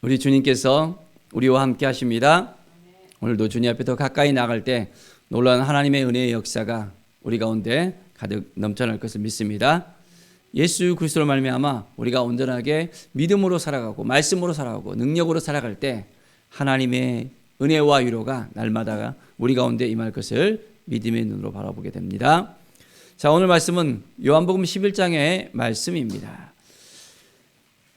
우리 주님께서 우리와 함께 하십니다. 오늘도 주님 앞에 더 가까이 나갈 때 놀라운 하나님의 은혜의 역사가 우리 가운데 가득 넘쳐날 것을 믿습니다. 예수 그리스도로 말미암아 우리가 온전하게 믿음으로 살아가고 말씀으로 살아가고 능력으로 살아갈 때 하나님의 은혜와 위로가 날마다 우리 가운데 임할 것을 믿음의 눈으로 바라보게 됩니다. 자, 오늘 말씀은 요한복음 11장의 말씀입니다.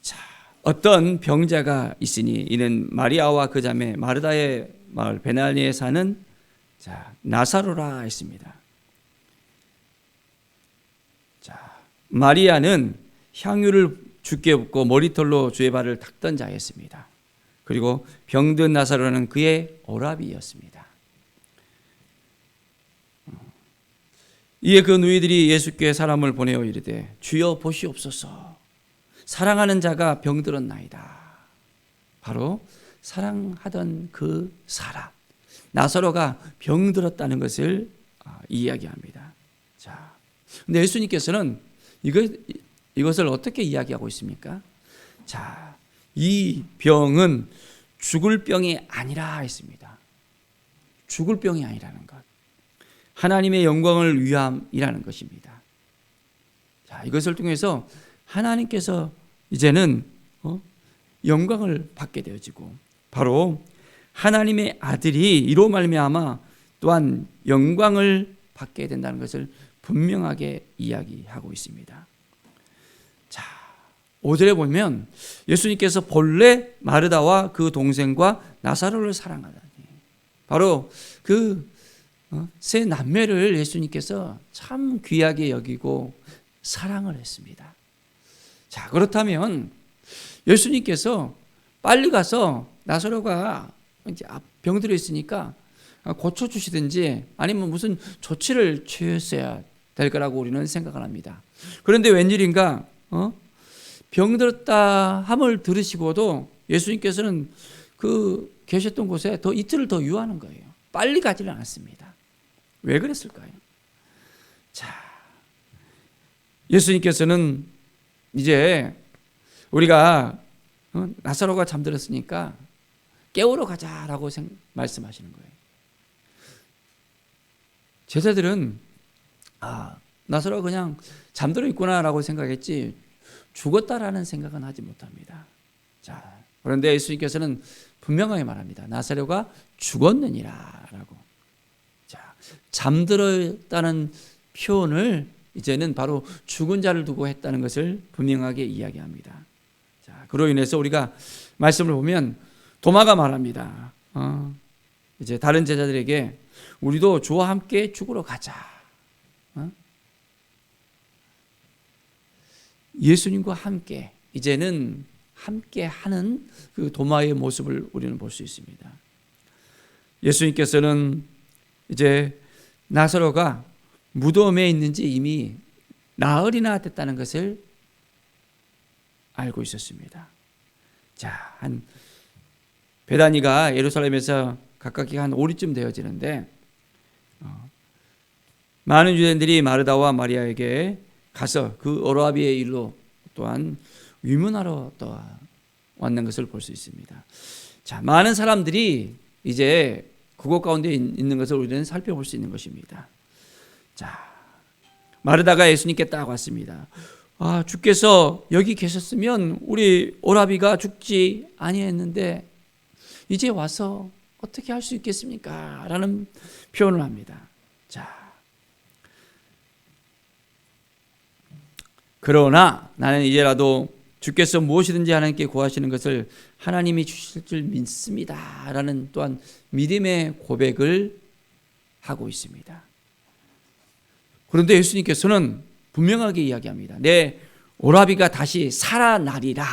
자, 어떤 병자가 있으니 이는 마리아와 그 자매 마르다의 마을 베나니에 사는 나사로라 했습니다. 자, 마리아는 향유를 주께 붓고 머리털로 주의 발을 닦던 자였습니다. 그리고 병든 나사로는 그의 오라비였습니다. 이에 그 누이들이 예수께 사람을 보내어 이르되 주여 보시옵소서 사랑하는 자가 병들었나이다. 바로 사랑하던 그 사람 나사로가 병들었다는 것을 이야기합니다. 자, 근데 예수님께서는 이것을 어떻게 이야기하고 있습니까? 자, 이 병은 죽을 병이 아니라 했습니다. 죽을 병이 아니라는 것. 하나님의 영광을 위함이라는 것입니다. 자, 이것을 통해서 하나님께서 이제는 영광을 받게 되어지고 바로 하나님의 아들이 이로 말미암아 또한 영광을 받게 된다는 것을 분명하게 이야기하고 있습니다. 자, 5절에 보면 예수님께서 본래 마르다와 그 동생과 나사로를 사랑하다니 바로 그 세 남매를 예수님께서 참 귀하게 여기고 사랑을 했습니다. 자, 그렇다면 예수님께서 빨리 가서 나사로가 이제 병들어 있으니까 고쳐주시든지 아니면 무슨 조치를 취했어야 될 거라고 우리는 생각을 합니다. 그런데 웬일인가 병들었다 함을 들으시고도 예수님께서는 그 계셨던 곳에 이틀을 더 유하는 거예요. 빨리 가지는 않았습니다. 왜 그랬을까요? 자, 예수님께서는 이제 우리가 나사로가 잠들었으니까 깨우러 가자라고 말씀하시는 거예요. 제자들은 나사로가 그냥 잠들어 있구나라고 생각했지 죽었다라는 생각은 하지 못합니다. 자, 그런데 예수님께서는 분명하게 말합니다. 나사로가 죽었느니라라고. 자, 잠들었다는 표현을 이제는 바로 죽은 자를 두고 했다는 것을 분명하게 이야기합니다. 자, 그로 인해서 우리가 말씀을 보면 도마가 말합니다. 이제 다른 제자들에게 우리도 주와 함께 죽으러 가자. 예수님과 함께 이제는 함께 하는 그 도마의 모습을 우리는 볼 수 있습니다. 예수님께서는 이제 나사로가 무덤에 있는지 이미 나흘이나 됐다는 것을 알고 있었습니다. 자, 베다니가 예루살렘에서 가깝게 한 5리쯤 되어지는데 많은 유대인들이 마르다와 마리아에게 가서 그 오라비의 일로 또한 위문하러 또 왔는 것을 볼 수 있습니다. 자, 많은 사람들이 이제 그곳 가운데 있는 것을 우리는 살펴볼 수 있는 것입니다. 자, 마르다가 예수님께 딱 왔습니다. 주께서 여기 계셨으면 우리 오라비가 죽지 아니했는데 이제 와서 어떻게 할 수 있겠습니까? 라는 표현을 합니다. 자, 그러나 나는 이제라도 주께서 무엇이든지 하나님께 구하시는 것을 하나님이 주실 줄 믿습니다. 라는 또한 믿음의 고백을 하고 있습니다. 그런데 예수님께서는 분명하게 이야기합니다. 내 오라비가 다시 살아나리라.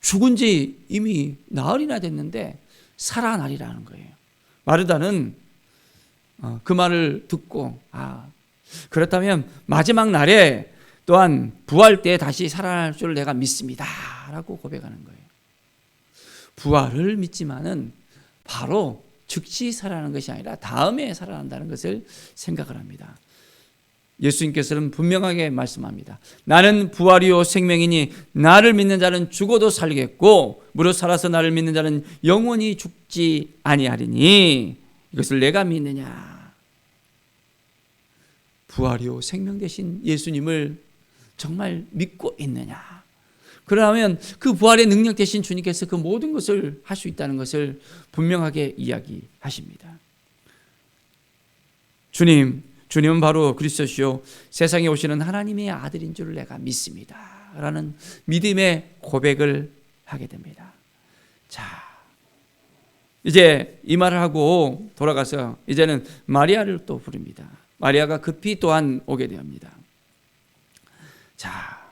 죽은 지 이미 나흘이나 됐는데 살아나리라는 거예요. 마르다는 그 말을 듣고 그렇다면 마지막 날에 또한 부활 때 다시 살아날 줄 내가 믿습니다 라고 고백하는 거예요. 부활을 믿지만은 바로 즉시 살아나는 것이 아니라 다음에 살아난다는 것을 생각을 합니다. 예수님께서는 분명하게 말씀합니다. 나는 부활이요 생명이니 나를 믿는 자는 죽어도 살겠고 무릇 살아서 나를 믿는 자는 영원히 죽지 아니하리니 이것을 내가 믿느냐. 부활이요 생명 되신 예수님을 정말 믿고 있느냐. 그러면 그 부활의 능력 되신 주님께서 그 모든 것을 할 수 있다는 것을 분명하게 이야기하십니다. 주님은 바로 그리스도시요 세상에 오시는 하나님의 아들인 줄 내가 믿습니다 라는 믿음의 고백을 하게 됩니다. 자, 이제 이 말을 하고 돌아가서 이제는 마리아를 또 부릅니다. 마리아가 급히 또한 오게 됩니다. 자,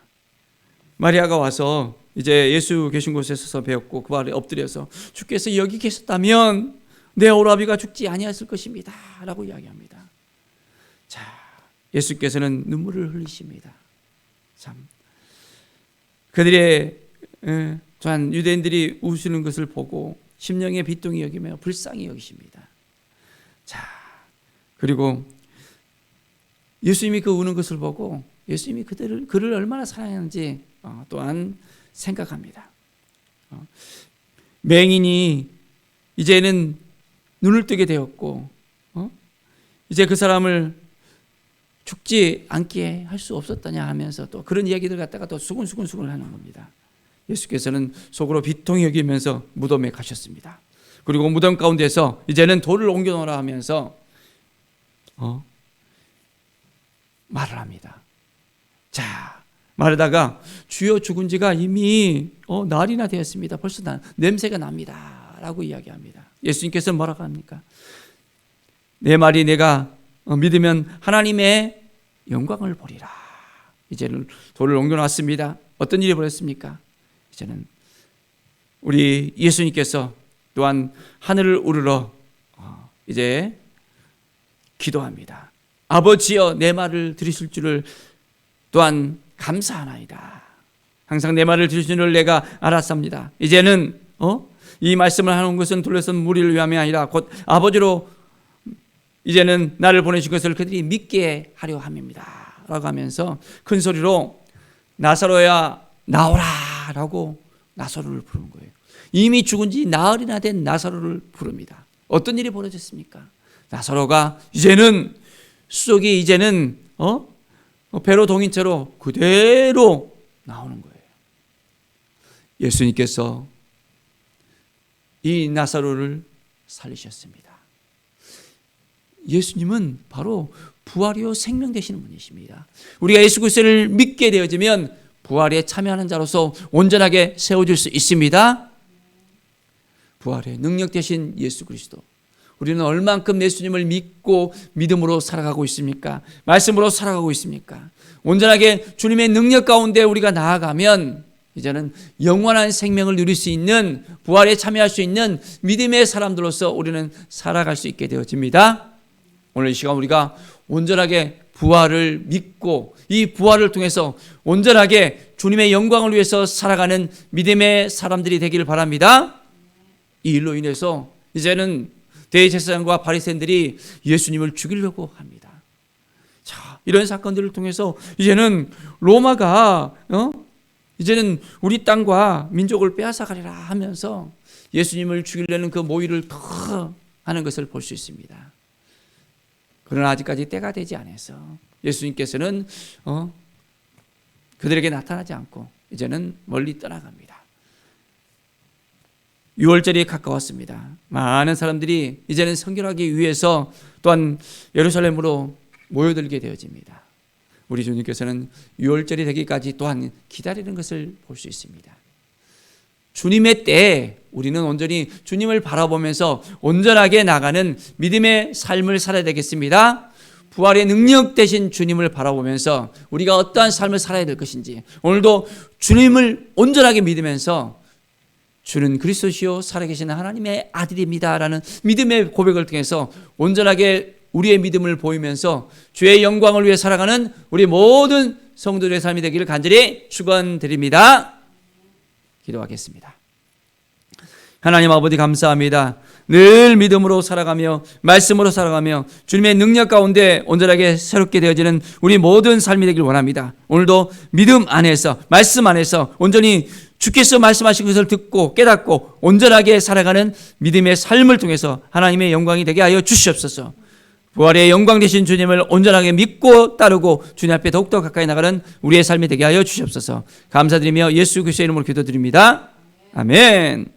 마리아가 와서 이제 예수 계신 곳에 서서 배웠고 그 발에 엎드려서 주께서 여기 계셨다면 내 오라비가 죽지 아니했을 것입니다 라고 이야기합니다. 자, 예수께서는 눈물을 흘리십니다. 참, 그들의 또한 유대인들이 우시는 것을 보고 심령의 비통이 여기며 불쌍히 여기십니다. 자, 그리고 예수님이 그 우는 것을 보고 예수님이 그를 얼마나 사랑하는지 또한 생각합니다. 맹인이 이제는 눈을 뜨게 되었고 이제 그 사람을 죽지 않게 할 수 없었다냐 하면서 또 그런 이야기들 갖다가 또 수근수근 하는 겁니다. 예수께서는 속으로 비통히 여기면서 무덤에 가셨습니다. 그리고 무덤 가운데서 이제는 돌을 옮겨놓으라 하면서 말을 합니다. 자, 말하다가 주여 죽은 지가 이미 날이나 되었습니다. 벌써 냄새가 납니다 라고 이야기합니다. 예수님께서는 뭐라고 합니까? 내 말이 내가 믿으면 하나님의 영광을 보리라. 이제는 돌을 옮겨놨습니다. 어떤 일이 벌어졌습니까? 이제는 우리 예수님께서 또한 하늘을 우러러 이제 기도합니다. 아버지여 내 말을 들으실 줄을 또한 감사하나이다. 항상 내 말을 들으신 줄 내가 알았습니다. 이제는 이 말씀을 하는 것은 둘러선 무리를 위함이 아니라 곧 아버지로 이제는 나를 보내신 것을 그들이 믿게 하려 함입니다 라고 하면서 큰 소리로 나사로야 나오라 라고 나사로를 부르는 거예요. 이미 죽은 지 나흘이나 된 나사로를 부릅니다. 어떤 일이 벌어졌습니까? 나사로가 이제는 수족이 이제는 배로 동인 채로 그대로 나오는 거예요. 예수님께서 이 나사로를 살리셨습니다. 예수님은 바로 부활이요 생명 되시는 분이십니다. 우리가 예수 그리스도를 믿게 되어지면 부활에 참여하는 자로서 온전하게 세워질 수 있습니다. 부활의 능력 되신 예수 그리스도. 우리는 얼만큼 예수님을 믿고 믿음으로 살아가고 있습니까? 말씀으로 살아가고 있습니까? 온전하게 주님의 능력 가운데 우리가 나아가면 이제는 영원한 생명을 누릴 수 있는, 부활에 참여할 수 있는 믿음의 사람들로서 우리는 살아갈 수 있게 되어집니다. 오늘 이 시간 우리가 온전하게 부활을 믿고 이 부활을 통해서 온전하게 주님의 영광을 위해서 살아가는 믿음의 사람들이 되기를 바랍니다. 이 일로 인해서 이제는 대제사장과 바리새인들이 예수님을 죽이려고 합니다. 자, 이런 사건들을 통해서 이제는 로마가 이제는 우리 땅과 민족을 빼앗아가리라 하면서 예수님을 죽이려는 그 모의를 더 하는 것을 볼 수 있습니다. 그러나 아직까지 때가 되지 않아서 예수님께서는 그들에게 나타나지 않고 이제는 멀리 떠나갑니다. 6월절이 가까웠습니다. 많은 사람들이 이제는 성결하기 위해서 또한 예루살렘으로 모여들게 되어집니다. 우리 주님께서는 6월절이 되기까지 또한 기다리는 것을 볼 수 있습니다. 주님의 때에 우리는 온전히 주님을 바라보면서 온전하게 나가는 믿음의 삶을 살아야 되겠습니다. 부활의 능력 되신 주님을 바라보면서 우리가 어떠한 삶을 살아야 될 것인지, 오늘도 주님을 온전하게 믿으면서 주는 그리스도시요 살아계신 하나님의 아들입니다 라는 믿음의 고백을 통해서 온전하게 우리의 믿음을 보이면서 주의 영광을 위해 살아가는 우리 모든 성도들의 삶이 되기를 간절히 축원드립니다. 기도하겠습니다. 하나님 아버지 감사합니다. 늘 믿음으로 살아가며 말씀으로 살아가며 주님의 능력 가운데 온전하게 새롭게 되어지는 우리 모든 삶이 되길 원합니다. 오늘도 믿음 안에서 말씀 안에서 온전히 주께서 말씀하신 것을 듣고 깨닫고 온전하게 살아가는 믿음의 삶을 통해서 하나님의 영광이 되게 하여 주시옵소서. 부활의 영광 되신 주님을 온전하게 믿고 따르고 주님 앞에 더욱더 가까이 나가는 우리의 삶이 되게 하여 주시옵소서. 감사드리며 예수 그리스도의 이름으로 기도드립니다. 아멘.